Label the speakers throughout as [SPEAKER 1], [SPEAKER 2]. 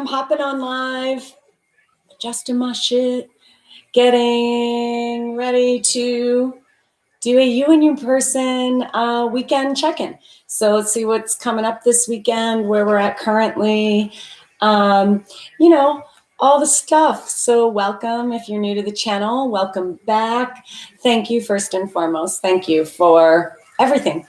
[SPEAKER 1] hopping on live, adjusting my shit, getting ready to do a you and your person weekend check-in. So let's see what's coming up this weekend, where we're at currently, all the stuff. So welcome. If you're new to the channel, welcome back. Thank you first and foremost. Thank you for everything.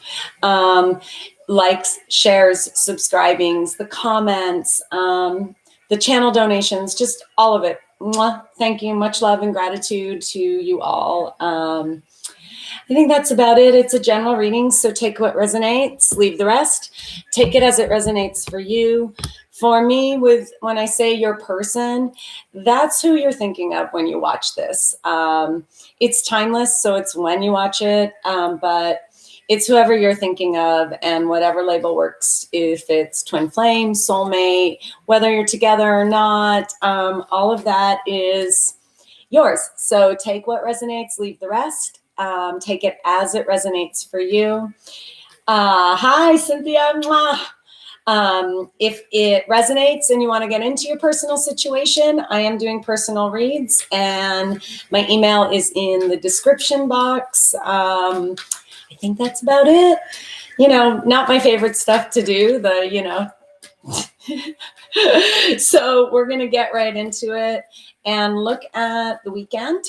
[SPEAKER 1] Likes, shares, subscribings, the comments, the channel donations, just all of it. Mwah. Thank you. Much love and gratitude to you all. I think that's about it. It's a general reading, so take what resonates, leave the rest. Take it as it resonates for you. For me, when I say your person, that's who you're thinking of when you watch this. It's timeless, so it's when you watch it, but it's whoever you're thinking of, and whatever label works. If it's twin flame, soulmate, whether you're together or not, all of that is yours. So take what resonates, leave the rest. Take it as it resonates for you. Hi, Cynthia. If it resonates and you want to get into your personal situation, I am doing personal reads, and my email is in the description box. I think that's about it. Not my favorite stuff to do, So we're going to get right into it and look at the weekend.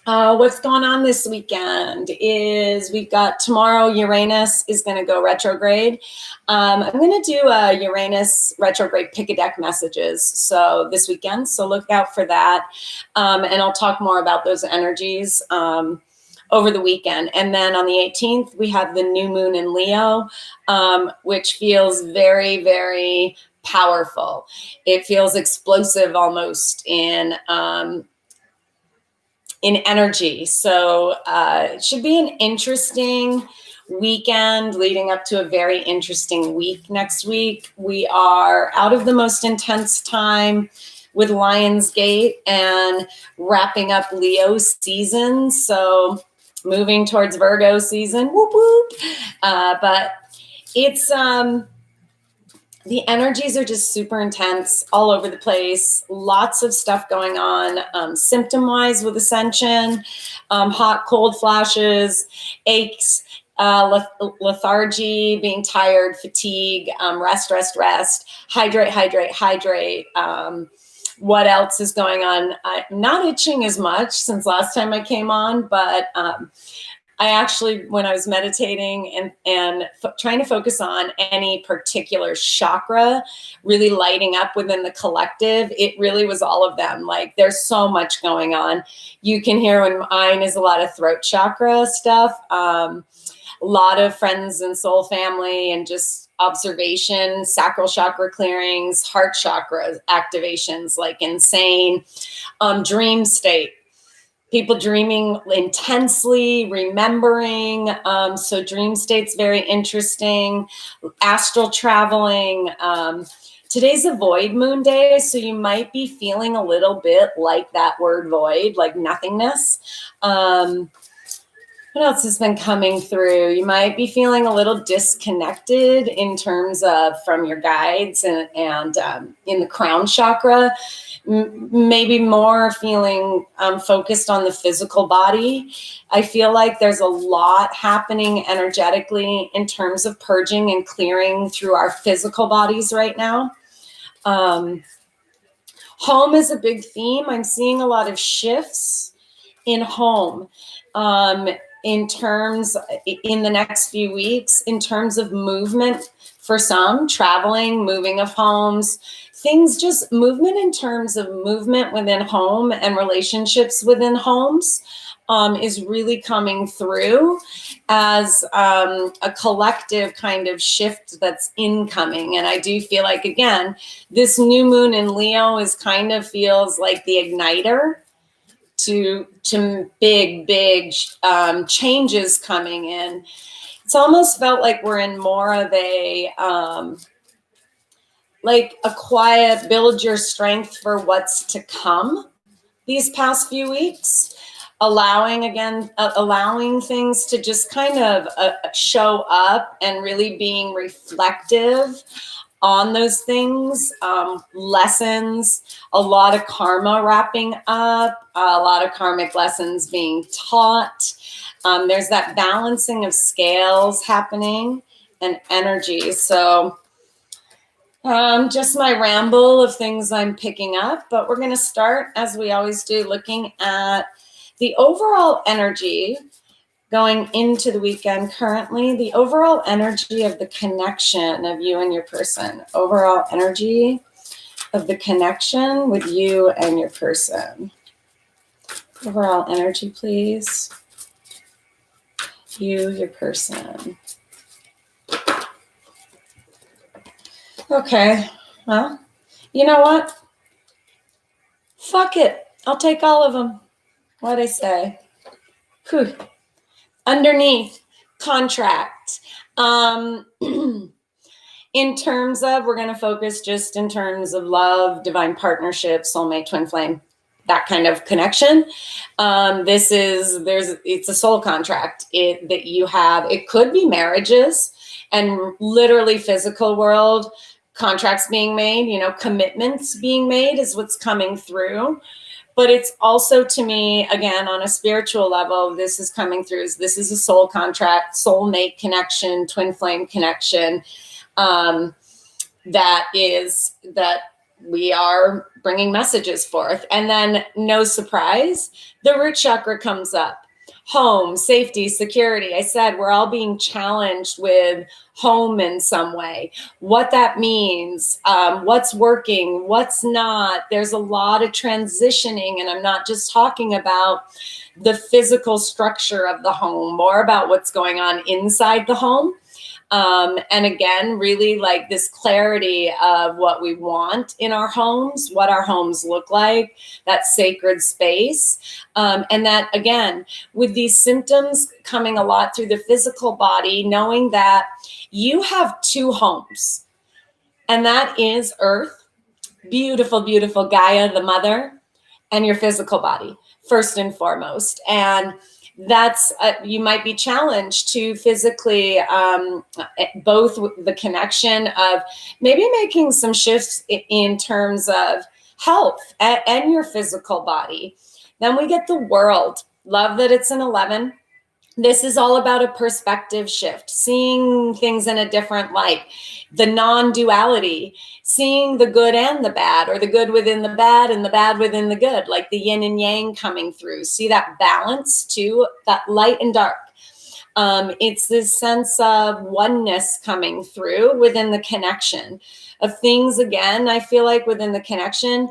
[SPEAKER 1] What's going on this weekend is we've got tomorrow, Uranus is going to go retrograde. I'm going to do a Uranus retrograde pick a deck messages so this weekend, so look out for that. And I'll talk more about those energies over the weekend. And then on the 18th, we have the new moon in Leo, which feels very, very powerful. It feels explosive almost in energy. So it should be an interesting weekend leading up to a very interesting week next week. We are out of the most intense time with Lionsgate and wrapping up Leo season. So moving towards Virgo season, whoop, whoop. But it's, the energies are just super intense all over the place. Lots of stuff going on, symptom-wise with Ascension, hot, cold flashes, aches, lethargy, being tired, fatigue, rest, hydrate. What else is going on? Not itching as much since last time I came on, but I actually, when I was meditating and trying to focus on any particular chakra really lighting up within the collective, it really was all of them. Like, there's so much going on. You can hear when mine is a lot of throat chakra stuff, a lot of friends and soul family and just observation, sacral chakra clearings, heart chakra activations, like insane, dream state. People dreaming intensely, remembering. So dream state's very interesting. Astral traveling. Today's a void moon day, so you might be feeling a little bit like that word void, like nothingness. What else has been coming through? You might be feeling a little disconnected in terms of from your guides and in the crown chakra. Maybe more feeling focused on the physical body. I feel like there's a lot happening energetically in terms of purging and clearing through our physical bodies right now. Home is a big theme. I'm seeing a lot of shifts in home. In terms, in the next few weeks, in terms of movement for some, traveling, moving of homes, things, just movement in terms of movement within home and relationships within homes is really coming through as a collective kind of shift that's incoming. And I do feel like, again, this new moon in Leo is kind of feels like the igniter to big changes coming in. It's almost felt like we're in more of a like a quiet build your strength for what's to come these past few weeks, allowing things to just kind of show up and really being reflective on those things, lessons, a lot of karma wrapping up, a lot of karmic lessons being taught. There's that balancing of scales happening and energy. So just my ramble of things I'm picking up, but we're going to start, as we always do, looking at the overall energy going into the weekend currently, the overall energy of the connection of you and your person, overall energy of the connection with you and your person. Overall energy, please. You, your person. Okay, well, you know what? Fuck it. I'll take all of them. What'd I say? Whew. Underneath, contract. In terms of, we're going to focus just in terms of love, divine partnership, soulmate, twin flame, that kind of connection. It's a soul contract that you have. It could be marriages and literally physical world contracts being made, commitments being made is what's coming through. But it's also, to me, again, on a spiritual level, this is coming through. This is a soul contract, soulmate connection, twin flame connection. That we are bringing messages forth. And then, no surprise, the root chakra comes up. Home, safety, security. I said we're all being challenged with home in some way. What that means, what's working, what's not. There's a lot of transitioning, and I'm not just talking about the physical structure of the home, more about what's going on inside the home. And again, really like this clarity of what we want in our homes, what our homes look like, that sacred space. And that, again, with these symptoms coming a lot through the physical body, knowing that you have two homes, and that is Earth, beautiful, beautiful Gaia, the mother, and your physical body, first and foremost. And that's you might be challenged to physically both the connection of maybe making some shifts in terms of health and your physical body. Then we get the world. Love that it's an 11. This is all about a perspective shift, seeing things in a different light, the non-duality, seeing the good and the bad, or the good within the bad and the bad within the good, like the yin and yang coming through. See that balance too, that light and dark. It's this sense of oneness coming through within the connection of things. Again, I feel like within the connection,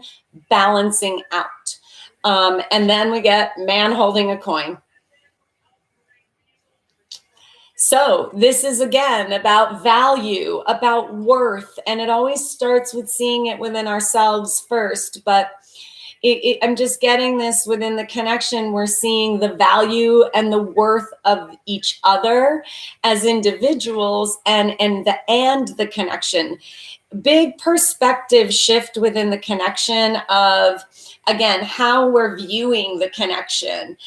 [SPEAKER 1] balancing out. And then we get man holding a coin. So this is, again, about value, about worth, and it always starts with seeing it within ourselves first. But I'm just getting this within the connection. We're seeing the value and the worth of each other as individuals, and the connection. Big perspective shift within the connection of, again, how we're viewing the connection,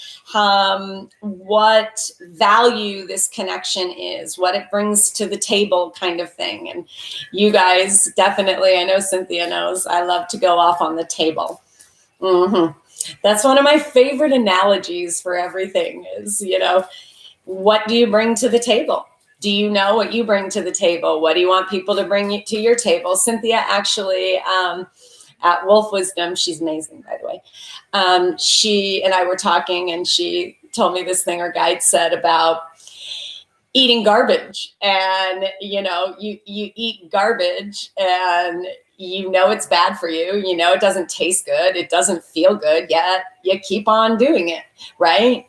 [SPEAKER 1] what value this connection is, what it brings to the table, kind of thing. And you guys definitely, I know Cynthia knows, I love to go off on the table. That's one of my favorite analogies for everything is, what do you bring to the table? Do you know what you bring to the table? What do you want people to bring to your table? Cynthia actually, at Wolf Wisdom, she's amazing, by the way. She and I were talking, and she told me this thing her guide said about eating garbage. And, you eat garbage, and it's bad for you. It doesn't taste good. It doesn't feel good, yet you keep on doing it, right?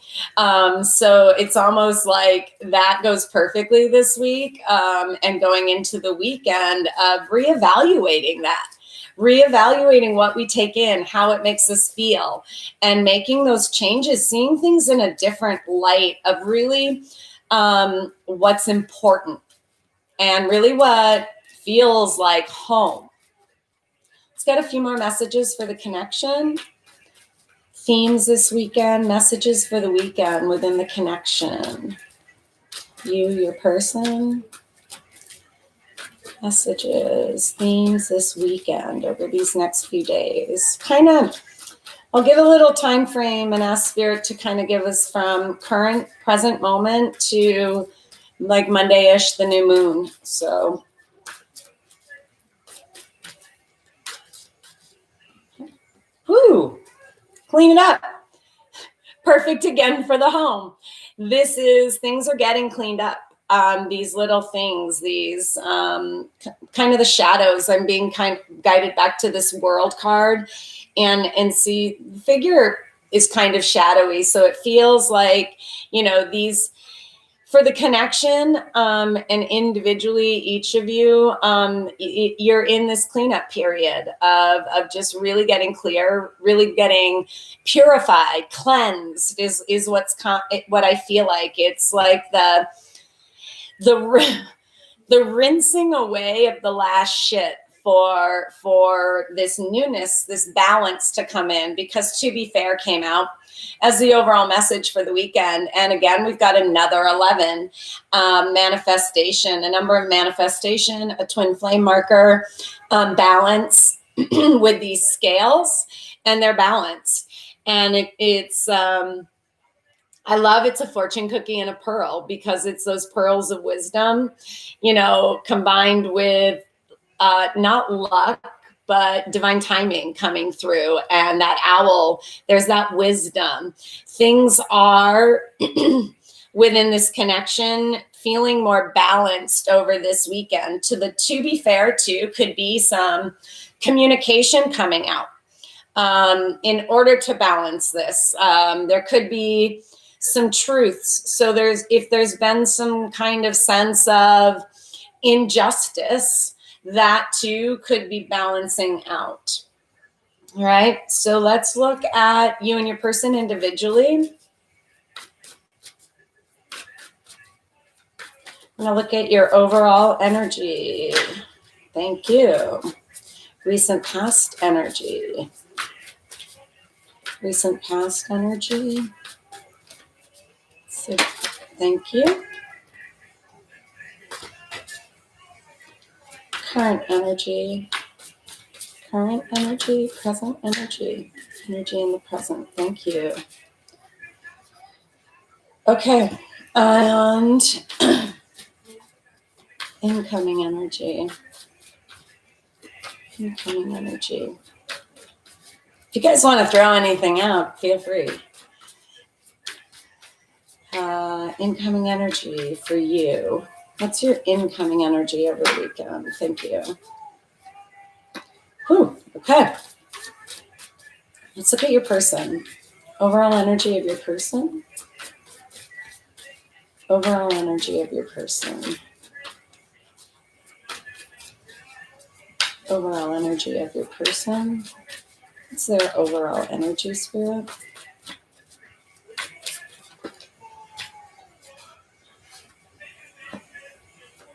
[SPEAKER 1] So it's almost like that goes perfectly this week, and going into the weekend of reevaluating that. Reevaluating what we take in, how it makes us feel, and making those changes, seeing things in a different light of really what's important and really what feels like home. Let's get a few more messages for the connection. Themes this weekend, messages for the weekend within the connection. You, your person. Messages, themes this weekend over these next few days. Kind of, I'll give a little time frame and ask Spirit to kind of give us from current, present moment to like Monday-ish, the new moon. So, whoo, clean it up. Perfect again for the home. This is, things are getting cleaned up. These little things, these kind of the shadows. I'm being kind of guided back to this world card, and see, the figure is kind of shadowy. So it feels like, you know, these, for the connection, and individually, each of you, you're in this cleanup period of just really getting clear, really getting purified, cleansed is what I feel like. It's like the rinsing away of the last shit for this newness, this balance to come in, because To Be Fair came out as the overall message for the weekend. And again, we've got another 11 manifestation, a number of manifestation, a twin flame marker, balance with these scales, and they're balanced. And it's I love, it's a fortune cookie and a pearl, because it's those pearls of wisdom, you know, combined with not luck, but divine timing coming through. And that owl, there's that wisdom. Things are within this connection feeling more balanced over this weekend. To be fair too, could be some communication coming out in order to balance this. There could be some truths. So if there's been some kind of sense of injustice, that too could be balancing out. All right, so let's look at you and your person individually. I'm gonna look at your overall energy. Thank you. Recent past energy. Recent past energy. So, thank you. Current energy, present energy in the present. Thank you. Okay, and incoming energy. If you guys want to throw anything out, feel free. Incoming energy for you. What's your incoming energy over the weekend? Thank you. Whew, okay. Let's look at your person. Overall energy of your person. Overall energy of your person. Overall energy of your person. What's their overall energy, Spirit?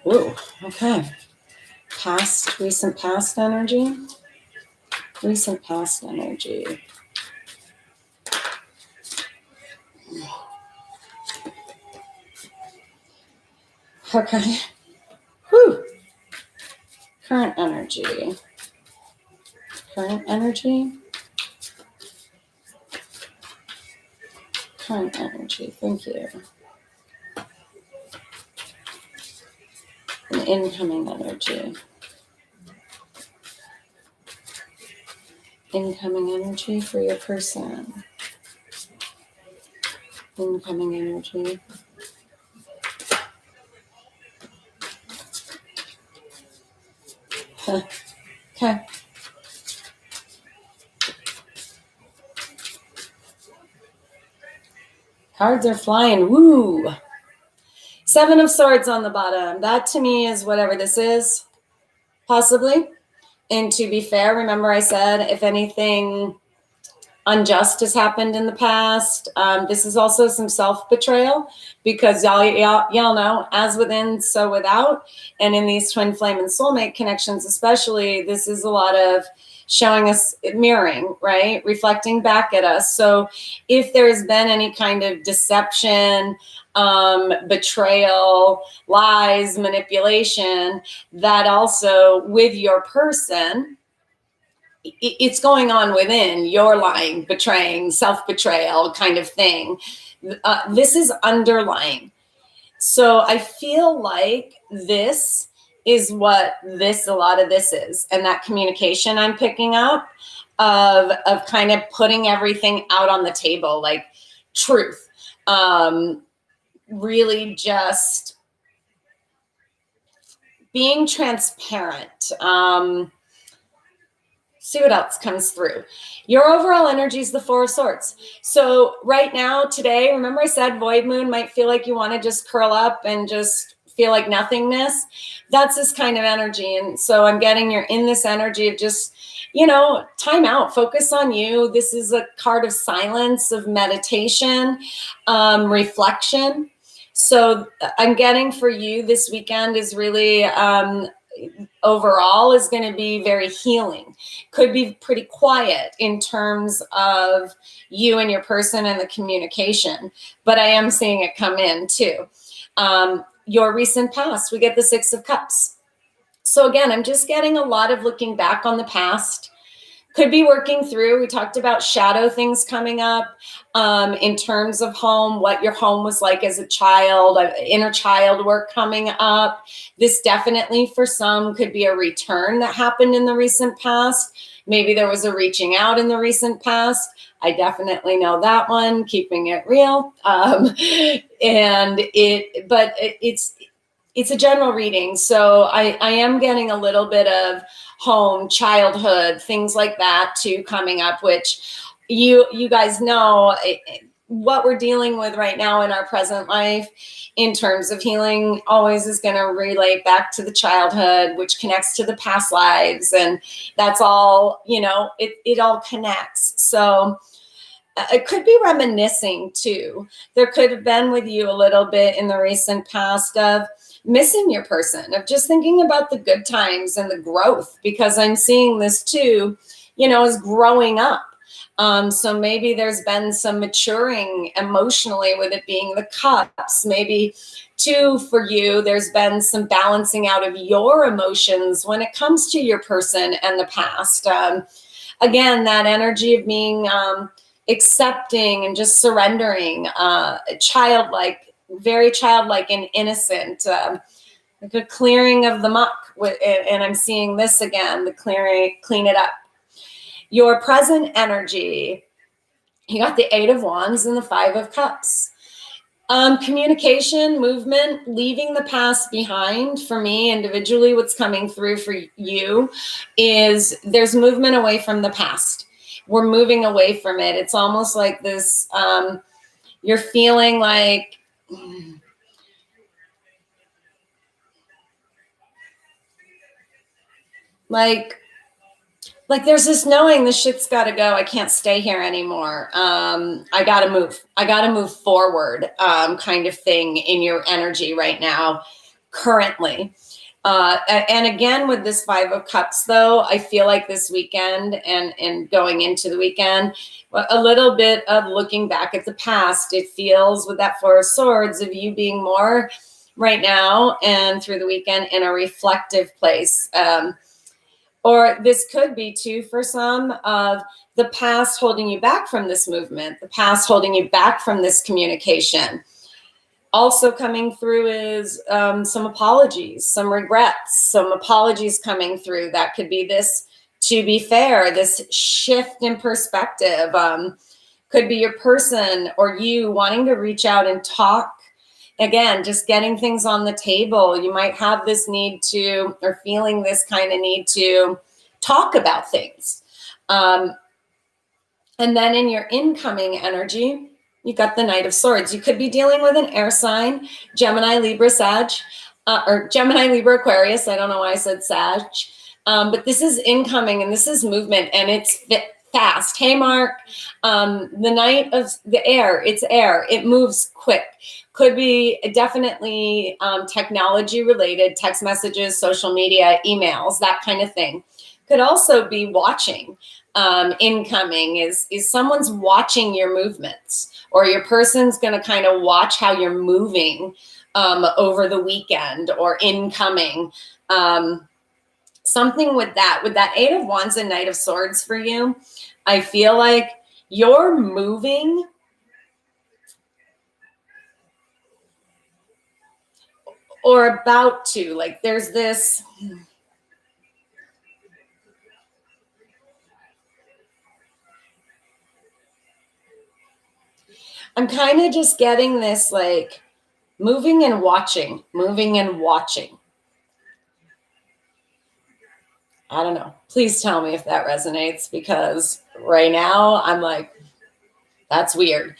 [SPEAKER 1] Ooh, okay. Recent past energy. Recent past energy. Okay. Whew. Current energy. Current energy. Current energy. Thank you. And incoming energy. Incoming energy for your person. Incoming energy. Okay. Cards are flying. Woo! 7 of Swords on the bottom. That to me is whatever this is, possibly. And to be fair, remember I said if anything unjust has happened in the past, this is also some self-betrayal, because y'all know, as within, so without. And in these twin flame and soulmate connections especially, this is a lot of showing us, mirroring, right? Reflecting back at us. So if there's been any kind of deception, betrayal, lies, manipulation, that also with your person, it's going on within your lying, betraying, self-betrayal kind of thing. This is underlying. So I feel like this is what a lot of this is. And that communication I'm picking up of kind of putting everything out on the table, like truth. Really just being transparent. See what else comes through. Your overall energy is the Four of Swords. So right now, today, remember I said void moon might feel like you want to just curl up and just feel like nothingness. That's this kind of energy. And so I'm getting you're in this energy of just, time out, focus on you. This is a card of silence, of meditation, reflection. So I'm getting for you this weekend is really, overall is going to be very healing. Could be pretty quiet in terms of you and your person and the communication, but I am seeing it come in too. Your recent past, we get the Six of Cups. So again, I'm just getting a lot of looking back on the past. Could be working through. We talked about shadow things coming up in terms of home, what your home was like as a child, inner child work coming up. This definitely for some could be a return that happened in the recent past. Maybe there was a reaching out in the recent past. I definitely know that one, keeping it real. It's a general reading. So I am getting a little bit of home, childhood, things like that too coming up, which you guys know what we're dealing with right now in our present life in terms of healing always is going to relate back to the childhood, which connects to the past lives. And that's all, it all connects. So it could be reminiscing too. There could have been with you a little bit in the recent past of missing your person, of just thinking about the good times and the growth, because I'm seeing this too, as growing up. So maybe there's been some maturing emotionally with it being the cups. Maybe too, for you, there's been some balancing out of your emotions when it comes to your person and the past. Again, that energy of being accepting and just surrendering, childlike, very childlike and innocent, like a clearing of the muck. And I'm seeing this again, the clean it up. Your present energy, you got the Eight of Wands and the Five of Cups. Communication, movement, leaving the past behind. For me individually, what's coming through for you is there's movement away from the past. We're moving away from it. It's almost like this, you're feeling like, like there's this knowing the shit's got to go. I can't stay here anymore. I got to move. I got to move forward, kind of thing in your energy right now, currently. And again, with this Five of Cups, though, I feel like this weekend and going into the weekend, a little bit of looking back at the past. It feels with that Four of Swords of you being more right now and through the weekend in a reflective place. Or this could be too for some of the past holding you back from this movement, the past holding you back from this communication. Also coming through is some apologies, some regrets, some apologies coming through. That could be this, to be fair, this shift in perspective. Could be your person or you wanting to reach out and talk. Again, just getting things on the table. You might have this need to, or feeling this kind of need to talk about things. And then in your incoming energy, you got the Knight of Swords. You could be dealing with an air sign, Gemini, Libra, Sag, or Gemini, Libra, Aquarius. I don't know why I said Sag. But this is incoming and this is movement and it's fast. Hey, Mark, the Knight of the Air, it's air. It moves quick. Could be definitely technology related, text messages, social media, emails, that kind of thing. could also be watching. Incoming is someone's watching your movements, or your person's going to kind of watch how you're moving over the weekend, or incoming. Something with that 8 of Wands and Knight of Swords for you, I feel like you're moving or about to, like there's this, I'm kind of just getting this like moving and watching. I don't know. Please tell me if that resonates, because right now I'm like, that's weird.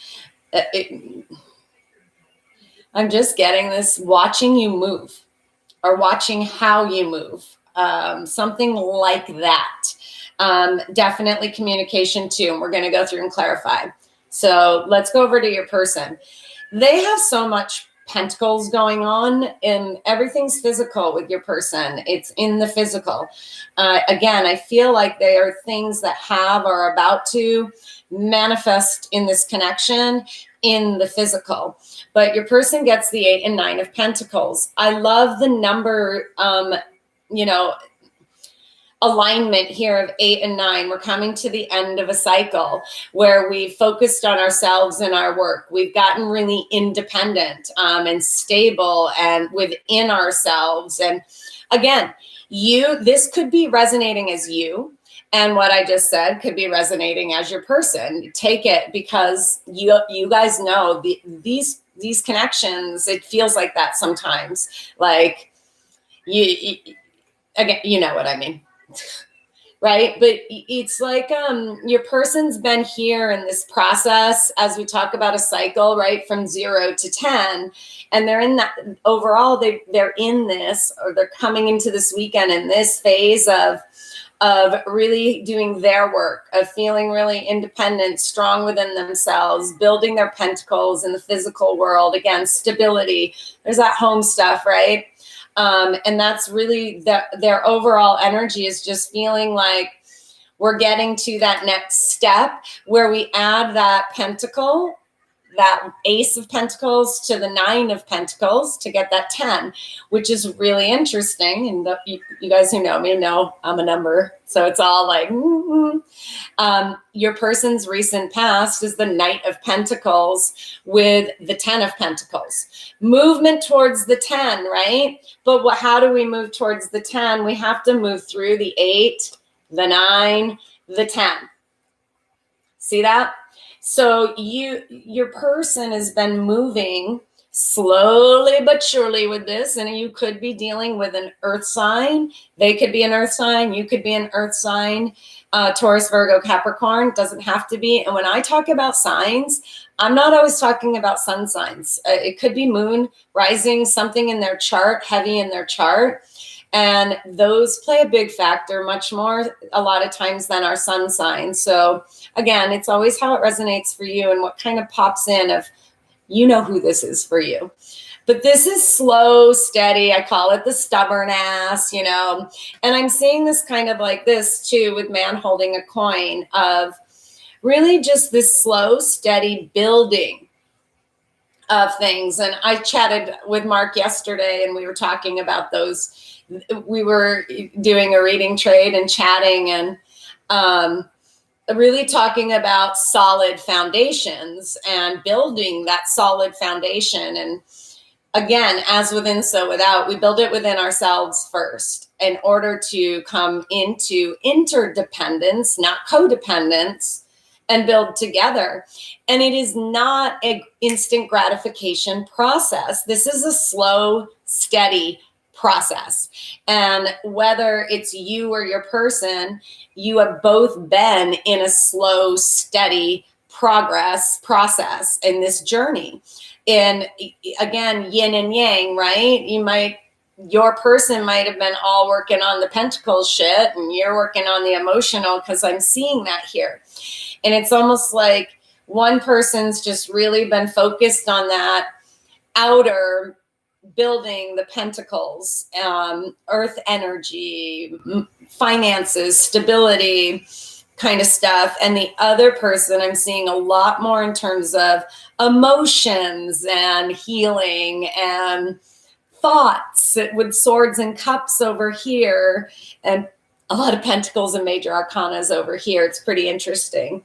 [SPEAKER 1] I'm just getting this watching you move, or watching how you move. Something like that. Definitely communication too. And we're going to go through and clarify. So let's go over to your person. They have so much pentacles going on, and everything's physical with your person. It's in the physical. Again, I feel like they are things that have or are about to manifest in this connection in the physical. But your person gets the 8 and 9 of Pentacles. I love the number, alignment here of 8 and 9. We're coming to the end of a cycle where we focused on ourselves and our work. We've gotten really independent and stable and within ourselves. And again, this could be resonating as you. And what I just said could be resonating as your person. Take it, because you guys know these connections, it feels like that sometimes. Like you again, you know what I mean. Right? But it's like your person's been here in this process, as we talk about a cycle, right? From 0 to 10. And they're in that overall, they're in this, or they're coming into this weekend in this phase of really doing their work, of feeling really independent, strong within themselves, building their pentacles in the physical world. Again, stability. There's that home stuff, right? And that's really their overall energy is just feeling like we're getting to that next step where we add that pentacle, that Ace of Pentacles, to the 9 of Pentacles to get that 10, which is really interesting. And you guys who know me know I'm a number. So it's all like, your person's recent past is the Knight of Pentacles with the 10 of Pentacles. Movement towards the 10, right? But how do we move towards the 10? We have to move through the 8, the 9, the 10. See that? So your person has been moving slowly but surely with this, and you could be dealing with an earth sign. They could be an earth sign. You could be an earth sign. Taurus, Virgo, Capricorn, doesn't have to be. And when I talk about signs, I'm not always talking about sun signs. It could be moon, rising, something in their chart, heavy in their chart. And those play a big factor, much more a lot of times than our sun sign. So again, it's always how it resonates for you and what kind of pops in of, you know who this is for you. But this is slow, steady. I call it the stubborn ass, And I'm seeing this kind of like this too, with man holding a coin, of really just this slow, steady building of things. And I chatted with Mark yesterday, and we were talking about those. We were doing a reading trade and chatting, and really talking about solid foundations and building that solid foundation. And again, as within, so without, we build it within ourselves first in order to come into interdependence, not codependence, and build together. And it is not an instant gratification process. This is a slow, steady process. And whether it's you or your person, you have both been in a slow, steady process in this journey. And again, yin and yang, right? Your person might have been all working on the pentacles shit, and you're working on the emotional, because I'm seeing that here. And it's almost like one person's just really been focused on that outer building the pentacles, earth energy, finances, stability kind of stuff. And the other person, I'm seeing a lot more in terms of emotions and healing and thoughts, with swords and cups over here, and a lot of pentacles and major arcanas over here. It's pretty interesting.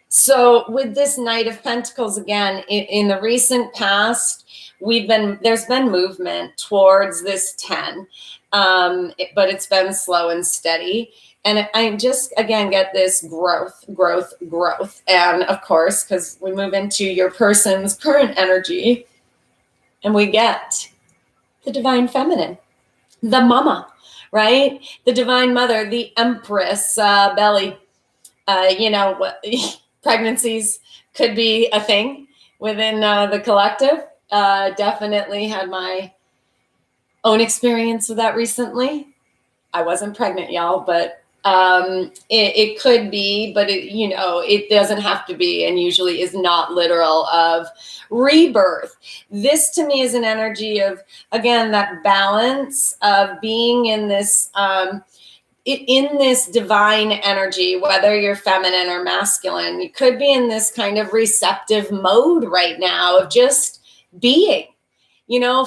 [SPEAKER 1] So with this Knight of Pentacles, again, in the recent past, there's been movement towards this 10, but it's been slow and steady. And I just, again, get this growth. And of course, because we move into your person's current energy, and we get the divine feminine, the mama, right? The divine mother, the empress, belly, pregnancies could be a thing within the collective. Definitely had my own experience with that recently. I wasn't pregnant, y'all, but it could be, but it doesn't have to be, and usually is not literal, of rebirth. This to me is an energy of, again, that balance of being in this divine energy, whether you're feminine or masculine. You could be in this kind of receptive mode right now of just being,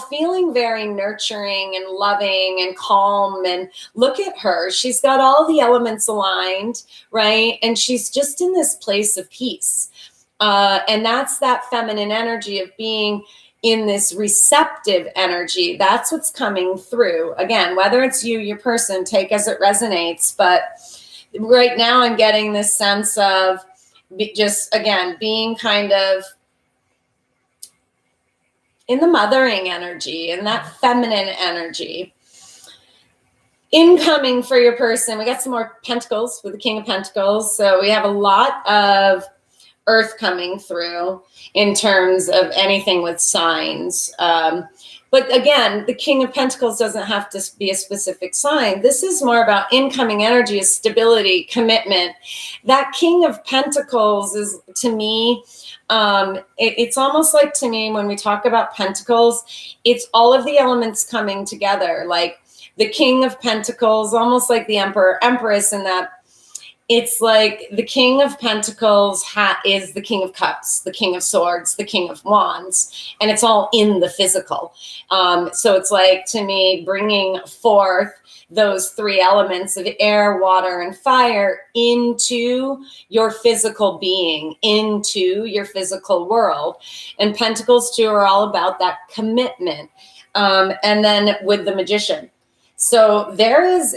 [SPEAKER 1] feeling very nurturing and loving and calm. And look at her. She's got all the elements aligned, right? And she's just in this place of peace. And that's that feminine energy of being in this receptive energy. That's what's coming through. Again, whether it's you, your person, take as it resonates. But right now I'm getting this sense of just, again, being kind of in the mothering energy and that feminine energy. Incoming for your person, we got some more pentacles with the King of Pentacles. So we have a lot of earth coming through in terms of anything with signs. But again, the King of Pentacles doesn't have to be a specific sign. This is more about incoming energy, stability, commitment. That King of Pentacles is, to me, it's almost like, to me, when we talk about pentacles, it's all of the elements coming together. Like the King of Pentacles, almost like the Emperor, Empress, in that it's like the King of Pentacles is the King of Cups, the King of Swords, the King of Wands, and it's all in the physical. So it's like, to me, bringing forth those three elements of air, water, and fire into your physical being, into your physical world. And Pentacles, too, are all about that commitment. And then with the Magician. So there is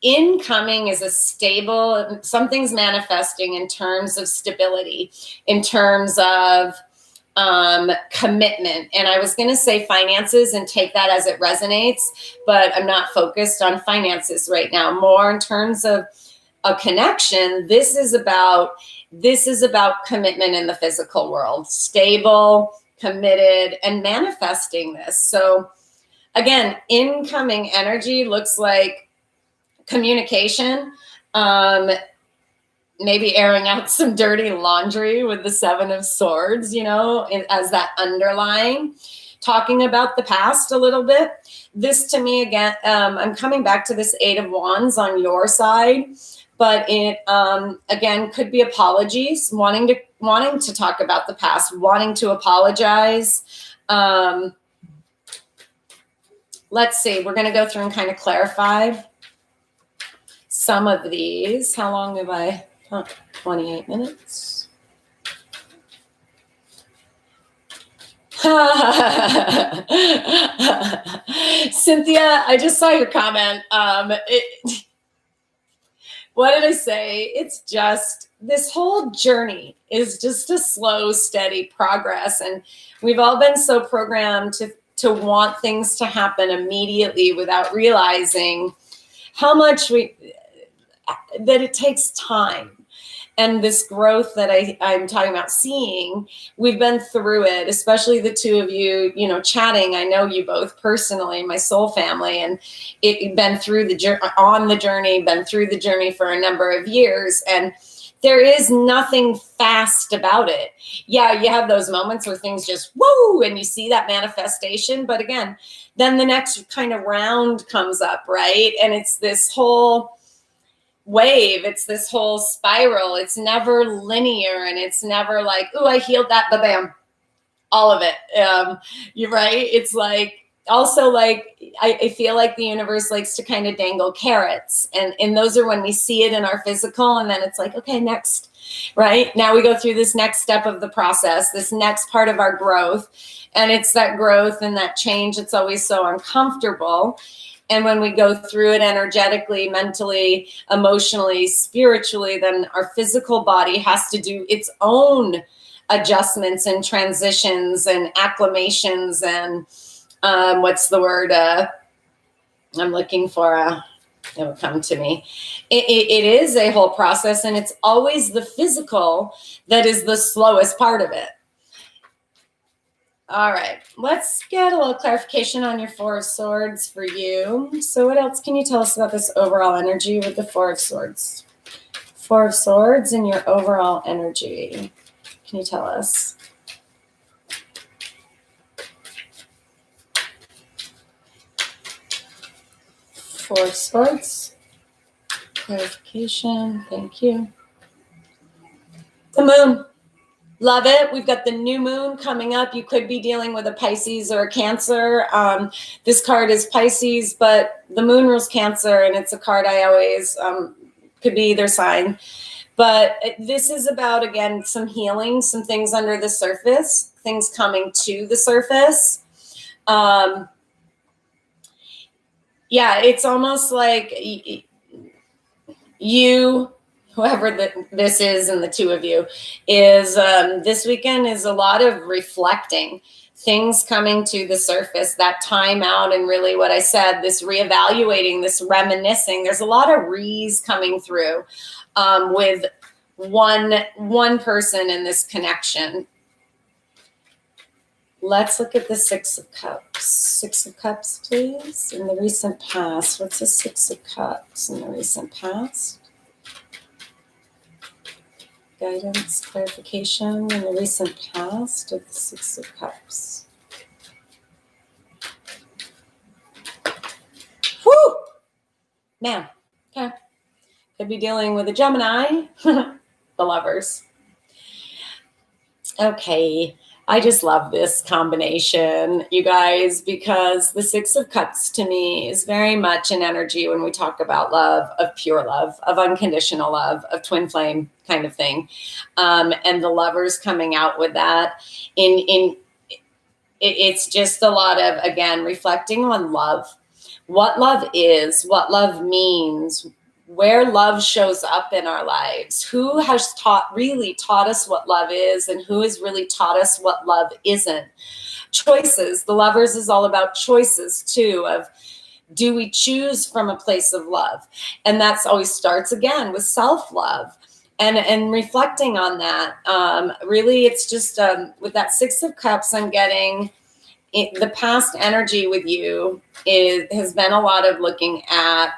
[SPEAKER 1] incoming is a stable, something's manifesting in terms of stability, in terms of commitment. And I was going to say finances and take that as it resonates, but I'm not focused on finances right now. More in terms of a connection. This is about commitment in the physical world, stable, committed, and manifesting this. So again, incoming energy looks like communication, maybe airing out some dirty laundry with the Seven of Swords, as that underlying, talking about the past a little bit. This, to me, again, I'm coming back to this Eight of Wands on your side, but it, again, could be apologies, wanting to talk about the past, wanting to apologize. Let's see, we're going to go through and kind of clarify some of these. How long have I? 28 minutes. Cynthia, I just saw your comment. What did I say? It's just, this whole journey is just a slow, steady progress. And we've all been so programmed to want things to happen immediately without realizing how much that it takes time. And this growth that I'm talking about seeing, we've been through it, especially the two of you, chatting. I know you both personally, my soul family, and been through been through the journey for a number of years. And there is nothing fast about it. Yeah, you have those moments where things just woo, and you see that manifestation. But again, then the next kind of round comes up, right? And it's this whole wave, it's this whole spiral. It's never linear, and it's never like, oh, I healed that, but bam, all of it. You're right. It's like, also like, I feel like the universe likes to kind of dangle carrots, and those are when we see it in our physical, and then it's like, okay, next, right? Now we go through this next step of the process, this next part of our growth, and it's that growth and that change. It's always so uncomfortable. And when we go through it energetically, mentally, emotionally, spiritually, then our physical body has to do its own adjustments and transitions and acclimations and what's the word I'm looking for? It'll come to me. It is a whole process, and it's always the physical that is the slowest part of it. All right, let's get a little clarification on your Four of Swords for you. So what else can you tell us about this overall energy with the Four of Swords? Four of Swords and your overall energy. Can you tell us? Four of Swords. Clarification. Thank you. The moon. Love it. We've got the new moon coming up. You could be dealing with a Pisces or a Cancer. This card is Pisces, but the moon rules Cancer, and it's a card I always could be either sign. But this is about, again, some healing, some things under the surface, things coming to the surface. Yeah, it's almost like you, whoever this is, and the two of you, is this weekend is a lot of reflecting, things coming to the surface, that time out, and really what I said, this reevaluating, this reminiscing. There's a lot of re's coming through with one person in this connection. Let's look at the Six of Cups. Six of Cups, please. In the recent past. What's the Six of Cups in the recent past? Guidance, clarification in the recent past of the Six of Cups. Whew! Man, okay. Could be dealing with a Gemini. The Lovers. Okay. I just love this combination, you guys, because the Six of Cups to me is very much an energy when we talk about love, of pure love, of unconditional love, of twin flame kind of thing. And the Lovers coming out with that it's just a lot of, again, reflecting on love, what love is, what love means, where love shows up in our lives, who has really taught us what love is, and who has really taught us what love isn't. Choices. The Lovers is all about choices too, of do we choose from a place of love? And that's always starts again with self-love and reflecting on that. Really, it's just with that Six of Cups, I'm getting the past energy with you has been a lot of looking at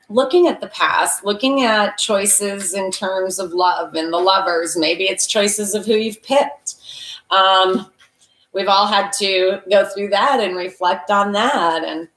[SPEAKER 1] the past, looking at choices in terms of love and the Lovers. Maybe it's choices of who you've picked. We've all had to go through that and reflect on that, and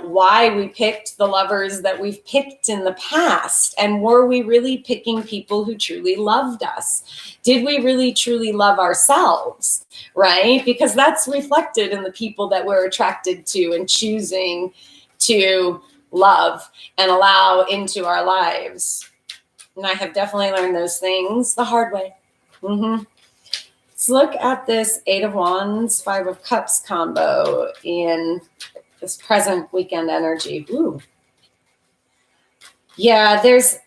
[SPEAKER 1] why we picked the Lovers that we've picked in the past, and were we really picking people who truly loved us? Did we really truly love ourselves, right? Because that's reflected in the people that we're attracted to and choosing to love and allow into our lives. And I have definitely learned those things the hard way. Let's look at this Eight of Wands, Five of Cups combo in this present weekend energy. Ooh. Yeah, there's,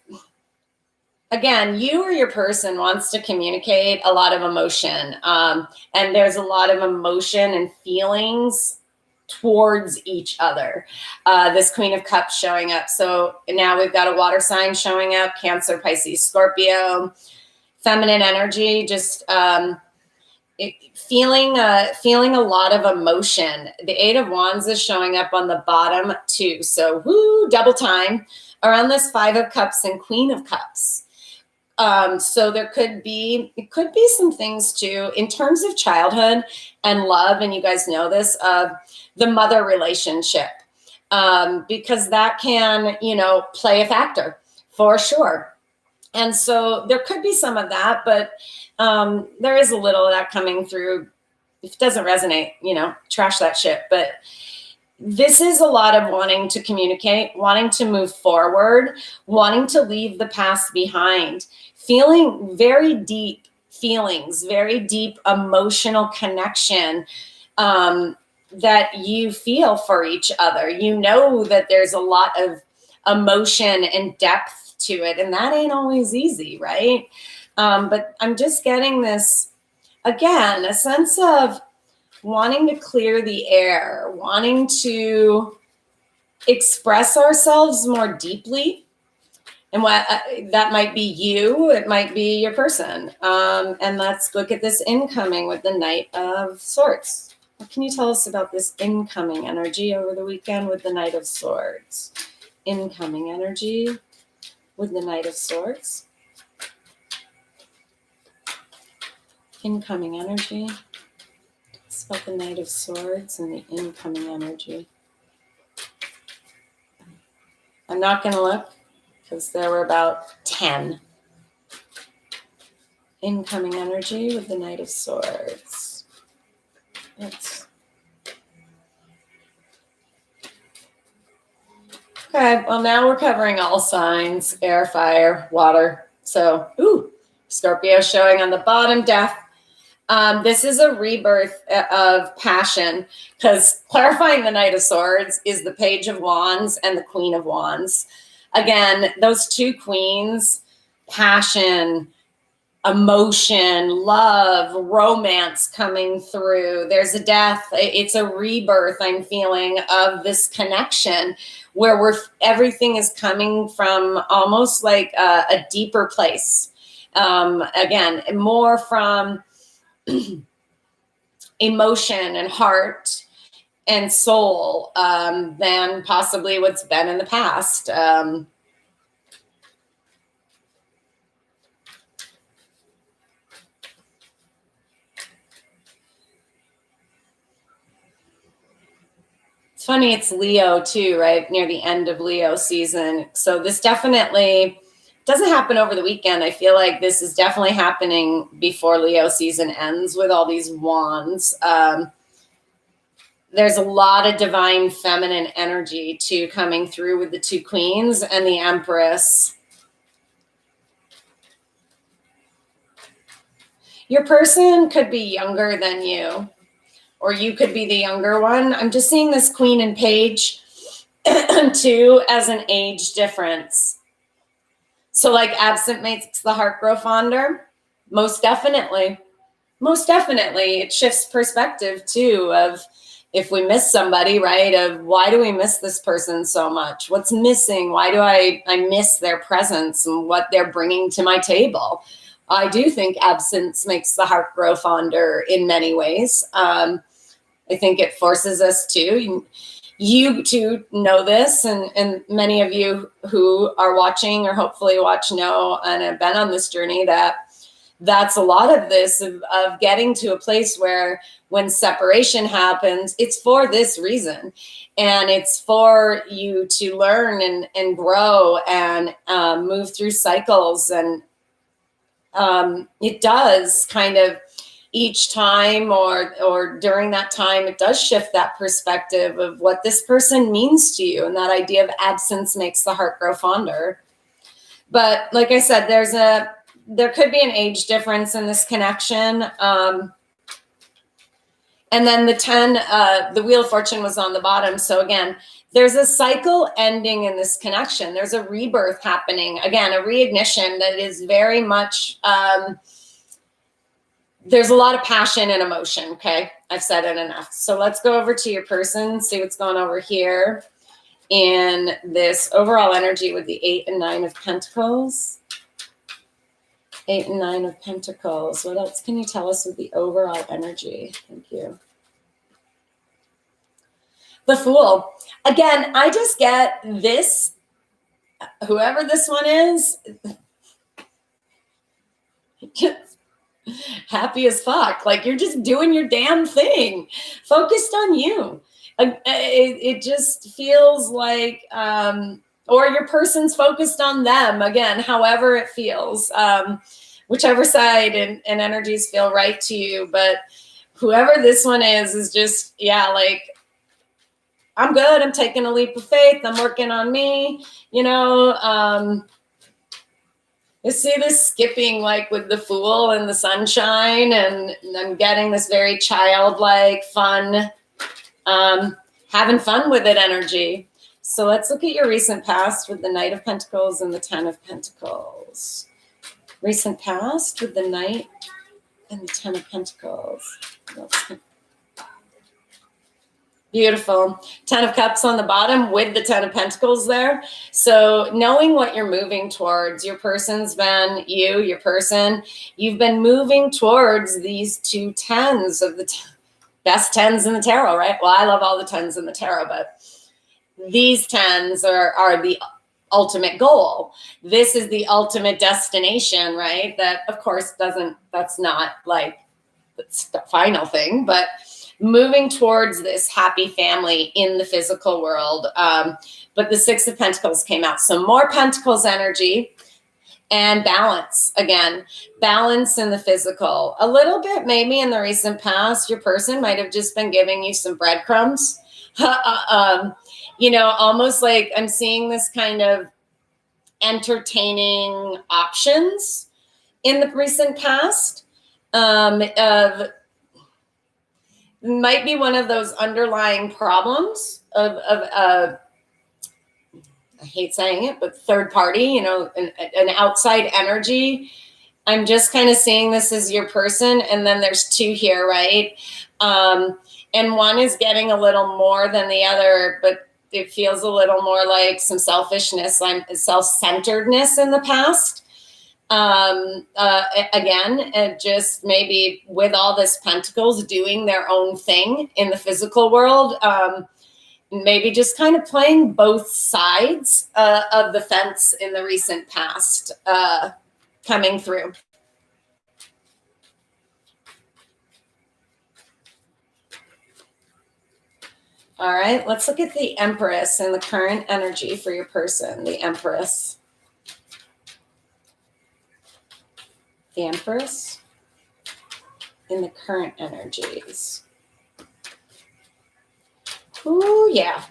[SPEAKER 1] again, you or your person wants to communicate a lot of emotion. And there's a lot of emotion and feelings towards each other. This Queen of Cups showing up. So now we've got a water sign showing up, Cancer, Pisces, Scorpio, feminine energy, just feeling a lot of emotion. The Eight of Wands is showing up on the bottom too. So woo, double time. around this 5 of Cups and Queen of Cups. So it could be some things too, in terms of childhood and love, and you guys know this, the mother relationship, because that can, play a factor for sure. And so there could be some of that, but there is a little of that coming through. If it doesn't resonate, trash that shit. But this is a lot of wanting to communicate, wanting to move forward, wanting to leave the past behind, feeling very deep feelings, very deep emotional connection that you feel for each other. You know that there's a lot of emotion and depth to it, and that ain't always easy, right? But I'm just getting this, again, a sense of wanting to clear the air, wanting to express ourselves more deeply. And what that might be you, it might be your person. And let's look at this incoming with the Knight of Swords. What can you tell us about this incoming energy over the weekend with the Knight of Swords? Incoming energy with the Knight of Swords. Incoming energy. It's about the Knight of Swords and the incoming energy. I'm not going to look because there were about 10. Incoming energy with the Knight of Swords. Okay, well, now we're covering all signs, air, fire, water. So, Scorpio showing on the bottom, death. This is a rebirth of passion, because clarifying the Knight of Swords is the Page of Wands and the Queen of Wands. Again, those two queens, passion, emotion, love, romance coming through. There's a death. It's a rebirth, I'm feeling, of this connection where everything is coming from almost like a deeper place. Again, more from emotion and heart and soul than possibly what's been in the past. It's funny, it's Leo too, right? Near the end of Leo season. So this definitely doesn't happen over the weekend. I feel like this is definitely happening before Leo season ends with all these wands. There's a lot of divine feminine energy too coming through with the two queens and the Empress. Your person could be younger than you, or you could be the younger one. I'm just seeing this Queen and Page too as an age difference. So like absent makes the heart grow fonder. Most definitely. Most definitely. It shifts perspective too of if we miss somebody, right? Of why do we miss this person so much? What's missing? Why do I miss their presence and what they're bringing to my table? I do think absence makes the heart grow fonder in many ways. I think it forces us to. You too know this, and many of you who are watching or hopefully watch know and have been on this journey that's a lot of this of getting to a place where when separation happens, it's for this reason. And it's for you to learn and grow and move through cycles. And it does kind of each time or during that time, it does shift that perspective of what this person means to you. And that idea of absence makes the heart grow fonder. But like I said, there could be an age difference in this connection. And then the 10, the Wheel of Fortune was on the bottom. So again, there's a cycle ending in this connection. There's a rebirth happening. Again, a reignition that is very much, there's a lot of passion and emotion, okay? I've said it enough. So let's go over to your person, see what's going over here in this overall energy with the 8 and 9 of Pentacles. 8 and 9 of Pentacles. What else can you tell us with the overall energy? Thank you. The Fool. Again, I just get this whoever this one is, just happy as fuck. Like you're just doing your damn thing, focused on you. It just feels like, or your person's focused on them again, however it feels, whichever side and energies feel right to you. But whoever this one is just, yeah, like, I'm good. I'm taking a leap of faith. I'm working on me, you know. You see this skipping like with the Fool and the sunshine, and I'm getting this very childlike, fun, having fun with it energy. So let's look at your recent past with the Knight of Pentacles and the Ten of Pentacles. Recent past with the Knight and the Ten of Pentacles. Beautiful. 10 of Cups on the bottom with the 10 of Pentacles there. So knowing what you're moving towards, your person's been, your person, you've been moving towards these two tens of the best tens in the tarot, right? Well, I love all the tens in the tarot, but these tens are the ultimate goal. This is the ultimate destination, right? That, of course, that's not like the final thing, but moving towards this happy family in the physical world. But the Six of Pentacles came out. So more Pentacles energy and balance. Again, balance in the physical. A little bit maybe in the recent past, your person might have just been giving you some breadcrumbs. Almost like I'm seeing this kind of entertaining options in the recent past of might be one of those underlying problems of I hate saying it, but third party, an outside energy. I'm just kind of seeing this as your person, and then there's two here, right? And one is getting a little more than the other, but it feels a little more like some selfishness, self-centeredness in the past. Again, just maybe with all this Pentacles doing their own thing in the physical world, maybe just kind of playing both sides of the fence in the recent past coming through. All right, let's look at the Empress and the current energy for your person, the Empress. The Empress in the current energies. Ooh, yeah.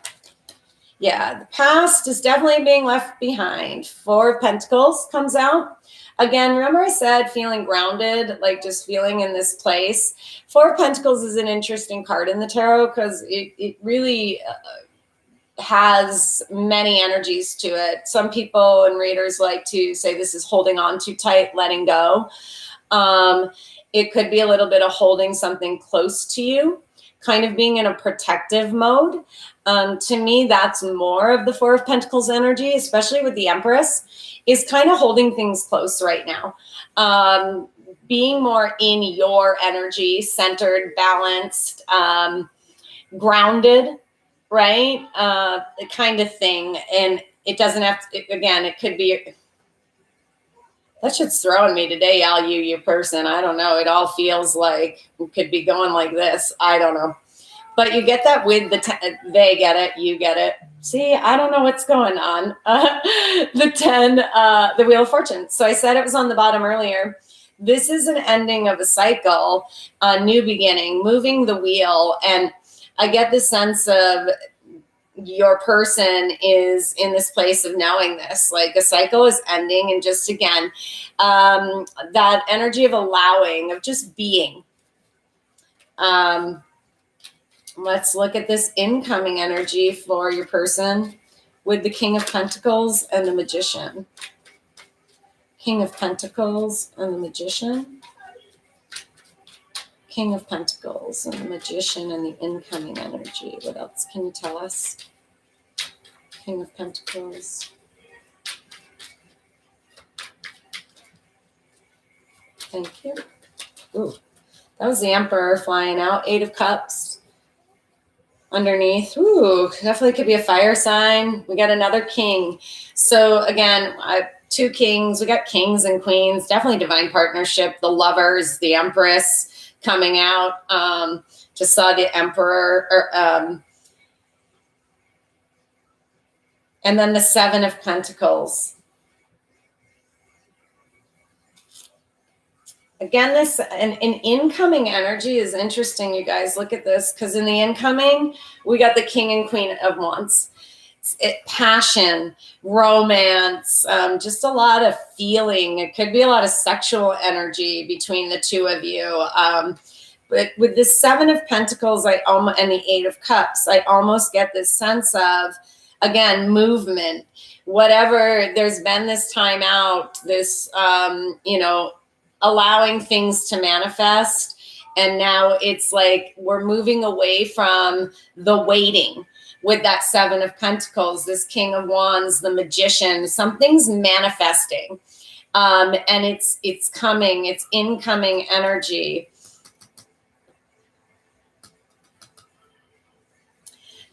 [SPEAKER 1] Yeah, the past is definitely being left behind. Four of Pentacles comes out. Again, remember I said feeling grounded, like just feeling in this place. Four of Pentacles is an interesting card in the tarot because it really has many energies to it. Some people and readers like to say this is holding on too tight, letting go. It could be a little bit of holding something close to you, kind of being in a protective mode. To me, that's more of the Four of Pentacles energy, especially with the Empress, is kind of holding things close right now. Being more in your energy, centered, balanced, grounded, right? The kind of thing. And it doesn't have to, again, it could be, that shit's throwing me today, Al, you person. I don't know. It all feels like it could be going like this. I don't know. But you get that with they get it, you get it. See, I don't know what's going on. The 10, the Wheel of Fortune. So I said it was on the bottom earlier. This is an ending of a cycle, a new beginning, moving the wheel. And I get the sense of your person is in this place of knowing this, like a cycle is ending. And just again, that energy of allowing, of just being. Let's look at this incoming energy for your person with the King of Pentacles and the Magician. King of Pentacles and the Magician. King of Pentacles and the Magician and the incoming energy. What else can you tell us? King of Pentacles. Thank you. Ooh, that was the Emperor flying out. Eight of Cups. underneath. Ooh, definitely could be a fire sign. We got another king. So again, two kings. We got kings and queens. Definitely divine partnership. The lovers, the empress coming out. Just saw the emperor. And then the seven of pentacles. Again, this an incoming energy is interesting, you guys. Look at this, because in the incoming, we got the king and queen of wands. Passion, romance, just a lot of feeling. It could be a lot of sexual energy between the two of you. But with the seven of pentacles, and the eight of cups, I almost get this sense of, again, movement. Whatever, there's been this time out, this, allowing things to manifest. And now it's like we're moving away from the waiting with that seven of pentacles, this king of wands, the magician. Something's manifesting. And it's coming, it's incoming energy.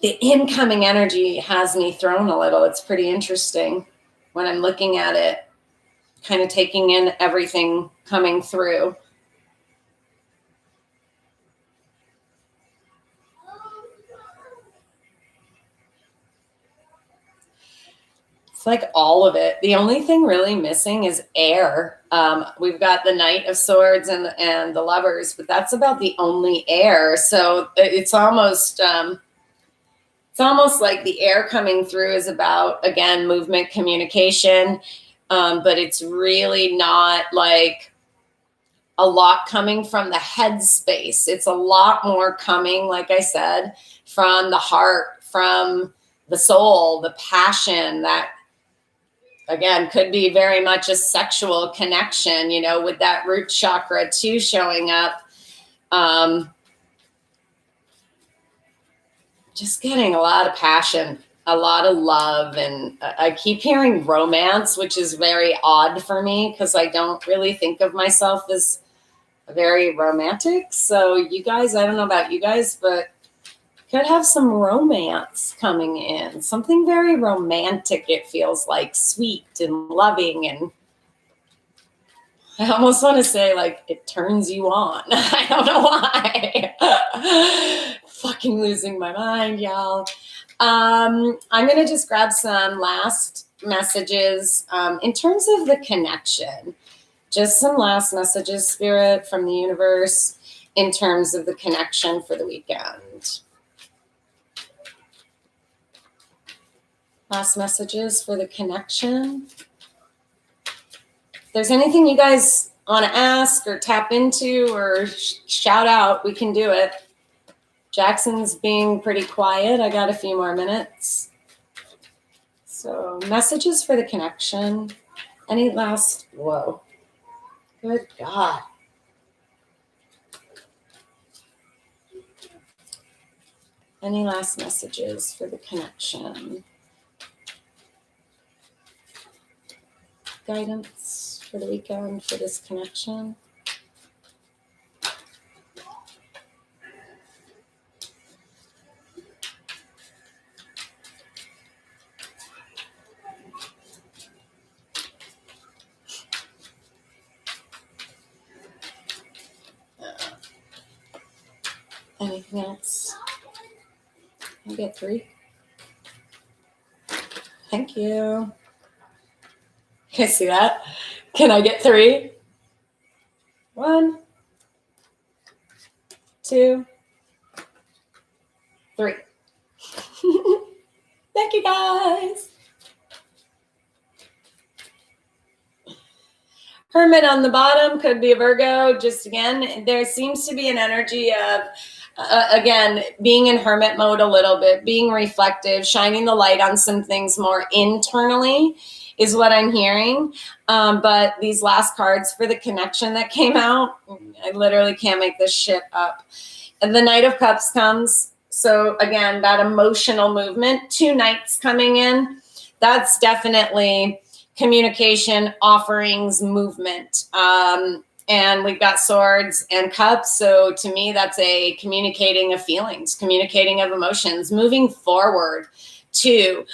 [SPEAKER 1] The incoming energy has me thrown a little. It's pretty interesting when I'm looking at it, kind of taking in everything coming through. It's like all of it. The only thing really missing is air. We've got the Knight of Swords and the Lovers, but that's about the only air. So it's almost like the air coming through is about, again, movement, communication, but it's really not like a lot coming from the head space. It's a lot more coming, like I said, from the heart, from the soul, the passion that, again, could be very much a sexual connection, with that root chakra too showing up. Just getting a lot of passion, a lot of love. And I keep hearing romance, which is very odd for me because I don't really think of myself as very romantic. So you guys, I don't know about you guys, but could have some romance coming in. Something very romantic, it feels like, sweet and loving. And I almost want to say, like, it turns you on. I don't know why. Fucking losing my mind, y'all. I'm going to just grab some last messages in terms of the connection. Just some last messages, Spirit, from the universe in terms of the connection for the weekend. Last messages for the connection. If there's anything you guys want to ask or tap into or shout out, we can do it. Jackson's being pretty quiet. I got a few more minutes. So messages for the connection. Any last, whoa. Good God. Any last messages for the connection? Guidance for the weekend for this connection? Anything else? Can I get 3? Thank you. Can I see that? Can I get 3? 1, 2, 3. Thank you, guys. Hermit on the bottom could be a Virgo. Just again, there seems to be an energy of, again, being in hermit mode a little bit, being reflective, shining the light on some things more internally is what I'm hearing. But these last cards for the connection that came out, I literally can't make this shit up. And the Knight of Cups comes. So again, that emotional movement, 2 knights coming in. That's definitely communication, offerings, movement. And we've got swords and cups. So to me, that's a communicating of feelings, communicating of emotions, moving forward to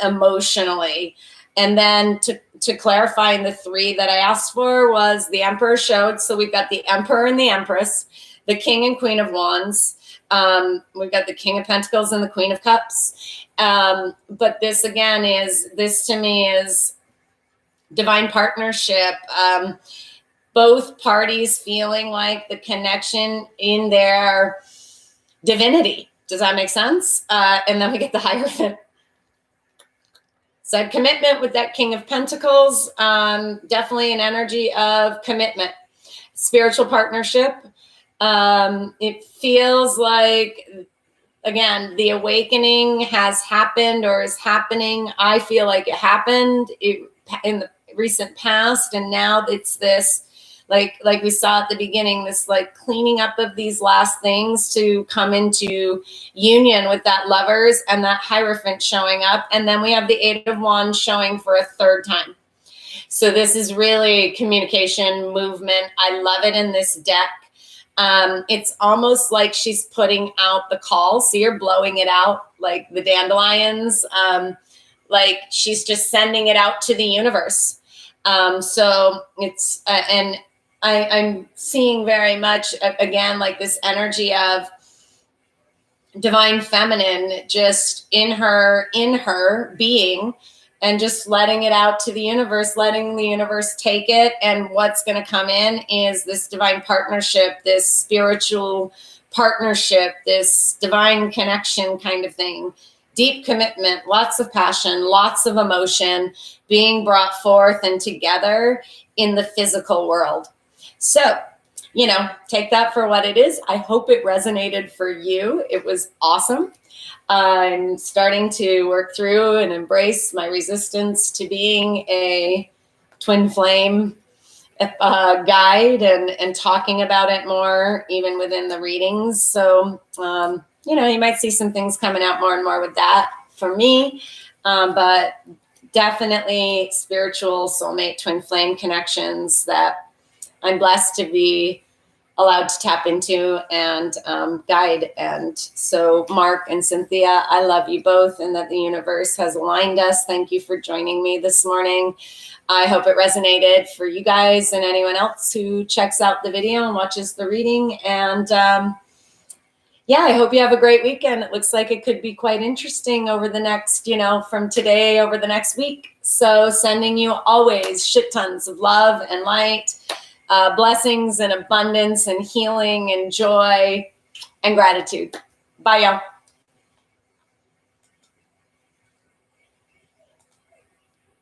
[SPEAKER 1] emotionally. And then to clarifying the three that I asked for was the Emperor showed. So we've got the Emperor and the Empress, the King and Queen of Wands. We've got the King of Pentacles and the Queen of Cups. But this to me is divine partnership. Both parties feeling like the connection in their divinity. Does that make sense? And then we get the Hierophant. So commitment with that King of Pentacles, definitely an energy of commitment, spiritual partnership. It feels like, again, the awakening has happened or is happening. I feel like it happened in the recent past, and now it's this, like we saw at the beginning, this like cleaning up of these last things to come into union with that Lovers and that Hierophant showing up. And then we have the Eight of Wands showing for a third time. So this is really communication, movement. I love it in this deck. It's almost like she's putting out the call. See her blowing it out like the dandelions. Like she's just sending it out to the universe. So it's, and I'm seeing very much, again, like this energy of divine feminine just in her being, and just letting it out to the universe, letting the universe take it. And what's going to come in is this divine partnership, this spiritual partnership, this divine connection kind of thing. Deep commitment, lots of passion, lots of emotion being brought forth and together in the physical world. So, take that for what it is. I hope it resonated for you. It was awesome. I'm starting to work through and embrace my resistance to being a twin flame guide and talking about it more, even within the readings. So, you might see some things coming out more and more with that for me. But definitely spiritual soulmate twin flame connections that I'm blessed to be allowed to tap into and guide. And so Mark and Cynthia, I love you both, and that the universe has aligned us. Thank you for joining me this morning. I hope it resonated for you guys and anyone else who checks out the video and watches the reading. And I hope you have a great weekend. It looks like it could be quite interesting over the next, from today over the next week. So sending you always shit tons of love and light, blessings and abundance and healing and joy and gratitude. Bye, y'all.